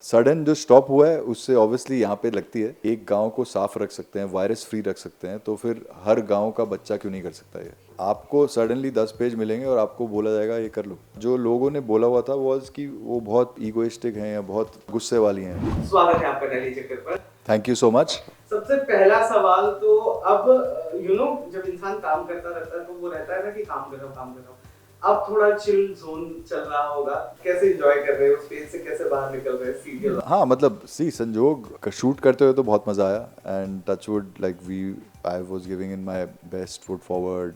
Sudden जो stop हुआ है उससे ऑब्वियसली यहाँ पे लगती है एक गांव को साफ रख सकते हैं, वायरस फ्री रख सकते हैं, तो फिर हर गांव का बच्चा क्यों नहीं कर सकता ये। आपको सडनली 10 पेज मिलेंगे और आपको बोला जाएगा ये कर लो। जो लोगों ने बोला हुआ था वॉज कि वो बहुत ईगोइस्टिक हैं या बहुत गुस्से वाली हैं। स्वागत है आपका दिल्ली चक्कर पर। Thank you so much. सबसे पहला सवाल तो अब जब इंसान काम करता रहता है तो वो रहता है ना कि काम कर रहा हूँ काम कर रहा हूँ। अब थोड़ा चिल जोन चल रहा होगा, कैसे एंजॉय कर रहे हो, स्पेस से कैसे बाहर निकल रहे हैं सीरियल। हाँ मतलब सी संजोग का शूट करते हुए तो बहुत मज़ा आया and touchwood like we I was giving in my best foot forward.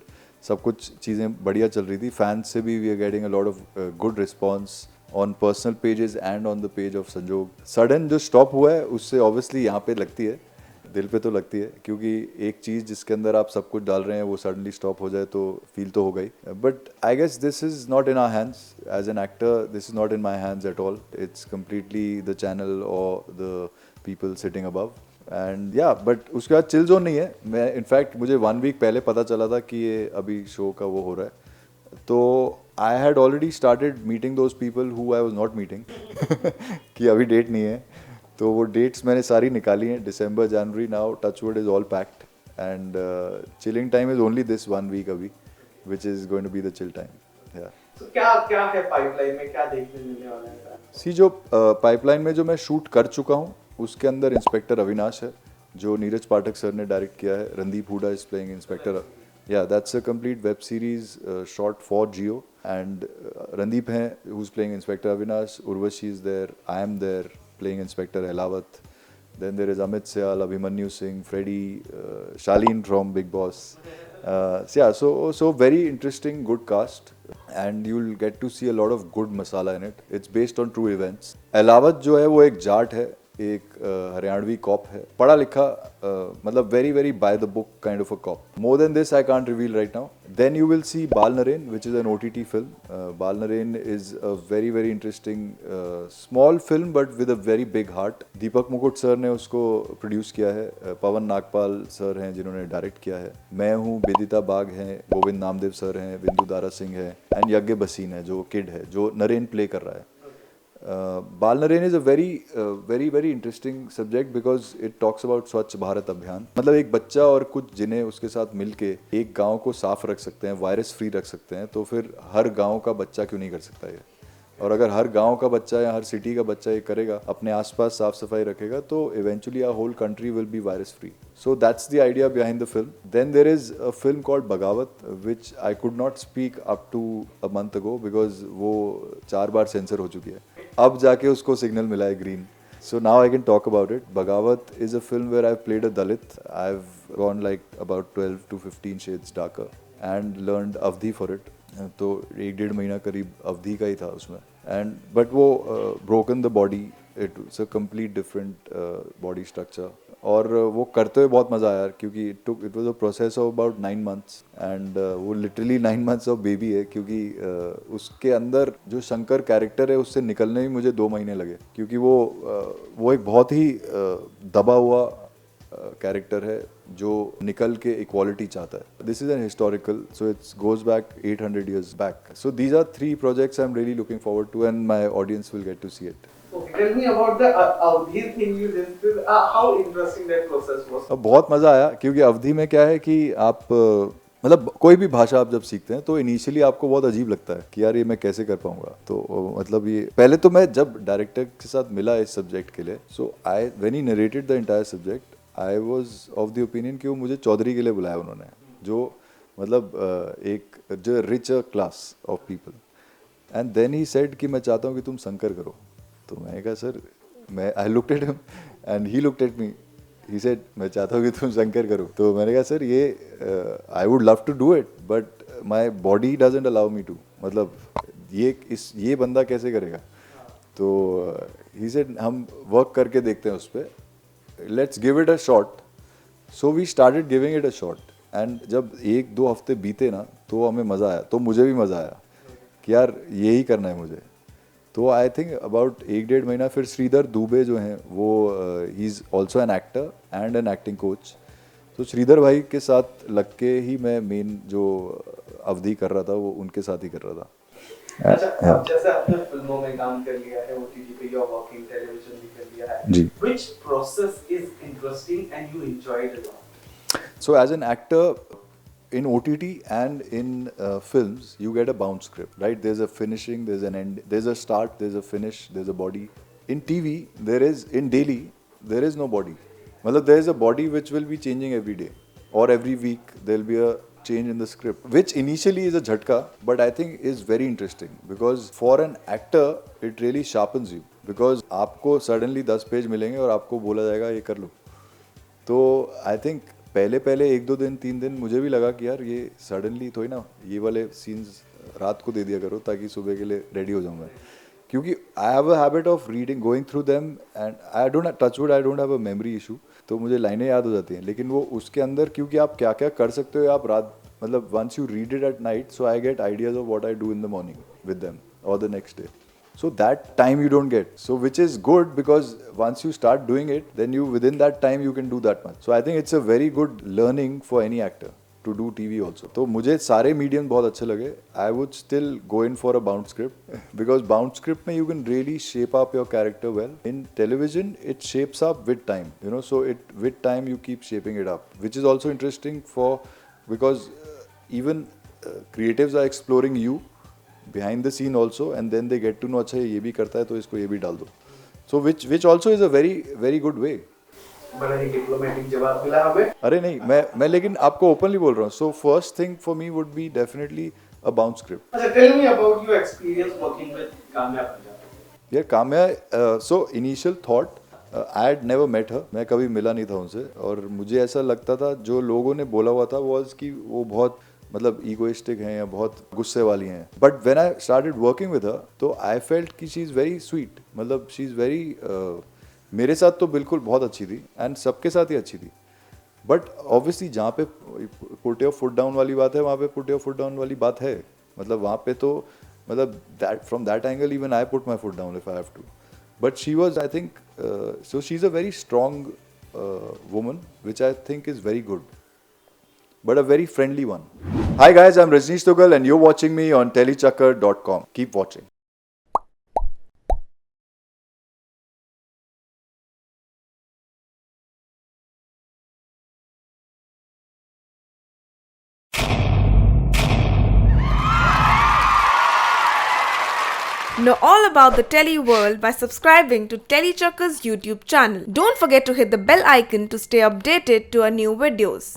सब कुछ चीज़ें बढ़िया चल रही थी। फैंस से भी we are getting a lot of good response on personal pages and on the page of Sanjog. Sudden जो स्टॉप हुआ है उससे ऑब्वियसली यहाँ पे लगती है, दिल पे तो लगती है, क्योंकि एक चीज़ जिसके अंदर आप सब कुछ डाल रहे हैं वो सडनली स्टॉप हो जाए तो फील तो हो गई। But I guess this is not in our hands as an actor, this is not in my hands at all. It's completely the channel और the people sitting above and या but उसके बाद chill zone नहीं है। मैं in fact मुझे 1 week पहले पता चला था कि ये अभी शो का वो हो रहा है, तो I had already started meeting those people who I was not meeting कि अभी डेट नहीं है। तो वो डेट्स मैंने सारी निकाली हैं, दिसंबर जनवरी। Now touchwood is all packed and chilling time is only this 1 week अभी, which is going to be the chill time. या तो क्या क्या है पाइपलाइन में, क्या देखने मिलने वाला है। सी जो पाइपलाइन में जो मैं शूट कर चुका हूँ उसके अंदर इंस्पेक्टर अविनाश है जो नीरज पाठक सर ने डायरेक्ट किया है। Randeep Hooda is playing inspector. Yeah, that's a complete web series shot for Geo, and Randeep hai who's playing Inspector Avinash, Urvashi is there, I am there playing Inspector Elawat. Then there is Amit Syal, Abhimanyu Singh, Freddie, Shaleen from Big Boss. So yeah, so very interesting, good cast, and you'll get to see a lot of good masala in it. It's based on true events. Elawat जो है वो एक जाट है, एक Haryanvi corp है, पढ़ा लिखा, मतलब very very by the book kind of a cop. More than this I can't reveal right now. Then you will see Baal Naren which is an OTT film. Baal Naren is a very very interesting small film but with a very big heart. Deepak Mukut sir ने उसको produce किया है, पवन Nagpal sir हैं जिन्होंने direct किया है, मैं हूँ, बेदिता बाग हैं, गोविंद नामदेव सर हैं, बिंदु दारा सिंह है एंड यज्ञ बसीन है जो किड है जो नरेन प्ले कर रहा है। Bal Naren is a very very interesting subject because it talks about Swachh Bharat अभियान। मतलब एक बच्चा और कुछ जिन्हें उसके साथ मिलके एक गांव को साफ रख सकते हैं, वायरस फ्री रख सकते हैं, तो फिर हर गांव का बच्चा क्यों नहीं कर सकता ये। और अगर हर गांव का बच्चा या हर सिटी का बच्चा ये करेगा, अपने आसपास साफ सफाई रखेगा, तो eventually our whole country will be virus free. So that's the idea behind the film. Then there is a film called Bagavat, which I could not speak up to a month ago because वो 4 बार sensor हो चुकी है। अब जाके उसको signal मिला है green. So now I can talk about it. Bagavat is a film where I've played a Dalit. I've gone like about 12 to 15 shades darker and learned Avdhi for it. तो 1-1.5 महीना करीब अवधि का ही था उसमें। एंड बट वो broken the body, it's a complete different body structure. और वो करते हुए बहुत मज़ा आया क्योंकि it was a process of about 9 months and वो लिटरली 9 months ऑफ बेबी है, क्योंकि उसके अंदर जो शंकर कैरेक्टर है उससे निकलने में मुझे 2 महीने लगे, क्योंकि वो एक बहुत ही दबा हुआ कैरेक्टर है जो निकल के इक्वालिटी चाहता है। This is an historical, so it's goes back 800 years back. So these are 3 projects I am really looking forward to and my audience will get to see it. Okay, tell me about the Avdhi thing you did. How interesting that process was. अब बहुत मज़ा आया क्योंकि अवधि में क्या है कि आप मतलब कोई भी भाषा आप जब सीखते हैं तो इनिशियली आपको बहुत अजीब लगता है कि यार ये मैं कैसे कर पाऊंगा। तो मतलब ये पहले तो मैं जब डायरेक्टर के साथ मिला इस सब्जेक्ट के लिए, so I when he narrated the entire subject I was of the opinion कि वो मुझे चौधरी के लिए बुलाया उन्होंने, जो मतलब एक जो rich class of people. And then he said कि मैं चाहता हूँ कि तुम शंकर करो। तो मैंने कहा सर, मैं I looked at him and he looked at me, he said मैं चाहता हूँ कि तुम शंकर करो। तो मैंने कहा सर ये I would love to do it but my body doesn't allow me to, मतलब ये बंदा कैसे करेगा। तो ही सेड हम वर्क करके देखते हैं उस पर, let's give it a shot. So we started giving it a shot and जब 1-2 हफ्ते बीते ना तो हमें मज़ा आया, तो मुझे भी मज़ा आया कि यार यही करना है मुझे। तो आई थिंक अबाउट 1-1.5 महीना फिर श्रीधर दुबे जो हैं वो he is also an actor and an acting coach. तो श्रीधर भाई के साथ लग के ही मैं मेन जो अवधि कर रहा था वो उनके साथ ही कर रहा था। अच्छा, Yeah. अब जैसे आपने फिल्मों में काम कर लिया है, ओटीटी पे या वर्किंग टेलीविजन भी कर लिया है, जी. which process is interesting and you enjoyed a lot? So as an actor in OTT and in films, you get a bounce script, right? There's a finishing, there's an end, there's a start, there's a finish, there's a body. In TV, in daily, there is no body. Matlab, there is a body which will be changing every day or every week. There'll be a change in the script, which initially is a jhatka, but I think is very interesting because for an actor, it really sharpens you. Because आपको suddenly 10 page मिलेंगे और आपको बोला जाएगा ये कर लो. तो I think पहले पहले 1-2 दिन 3 दिन मुझे भी लगा कि यार ये सडनली थोड़ी ना ये वाले सीन्स रात को दे दिया करो ताकि सुबह के लिए रेडी हो जाऊँगा. क्योंकि I have a habit of reading going through them and I don't touch wood I don't have a memory issue. तो मुझे लाइनें याद हो जाती हैं, लेकिन वो उसके अंदर क्योंकि आप क्या क्या कर सकते हो आप रात मतलब once you read it at night, so I get ideas of what I do in the morning with them और the next day. So that time you don't get. So which is good because once you start doing it, then you within that time you can do that much. So I think it's a very good learning for any actor to do TV also. तो मुझे सारे medium बहुत अच्छे लगे. I would still go in for a bound script because bound script में you can really shape up your character well. In television, it shapes up with time. You know, so it with time you keep shaping it up, which is also interesting for because even creatives are exploring you behind the scene also and then they get to know अच्छा ये भी करता है तो इसको ये भी डाल दो. So which also is a very very good way. बड़ा ही डिप्लोमेटिक जवाब मिला हमें. अरे नहीं मैं लेकिन आपको ओपनली बोल रहा हूँ. So first thing for me would be definitely a bounce script. अच्छा, tell me about your experience working with Kamya Prajapati. यार Kamya so initial thought I had never met her. मैं कभी मिला नहीं था उनसे और मुझे ऐसा लगता था जो लोगों ने बोला हुआ था was कि वो बहुत मतलब ईगोइस्टिक हैं या बहुत गुस्से वाली हैं. But when I started working with her तो आई फेल्ट कि शी इज़ वेरी स्वीट. मतलब शी इज़ वेरी मेरे साथ तो बिल्कुल बहुत अच्छी थी एंड सबके साथ ही अच्छी थी. बट ऑब्वियसली जहाँ पे पुट योर फुट डाउन वाली बात है वहाँ पे पुट योर फुट डाउन वाली बात है. मतलब वहाँ पे तो मतलब that from that angle even I put my foot down if I have to. But she was I think so she is a very strong woman which I think is very good but a very friendly one. Hi guys, I'm Rajneesh Tugal and you're watching me on telechakkar.com. Keep watching. Know all about the Tele world by subscribing to Telechakkar's YouTube channel. Don't forget to hit the bell icon to stay updated to our new videos.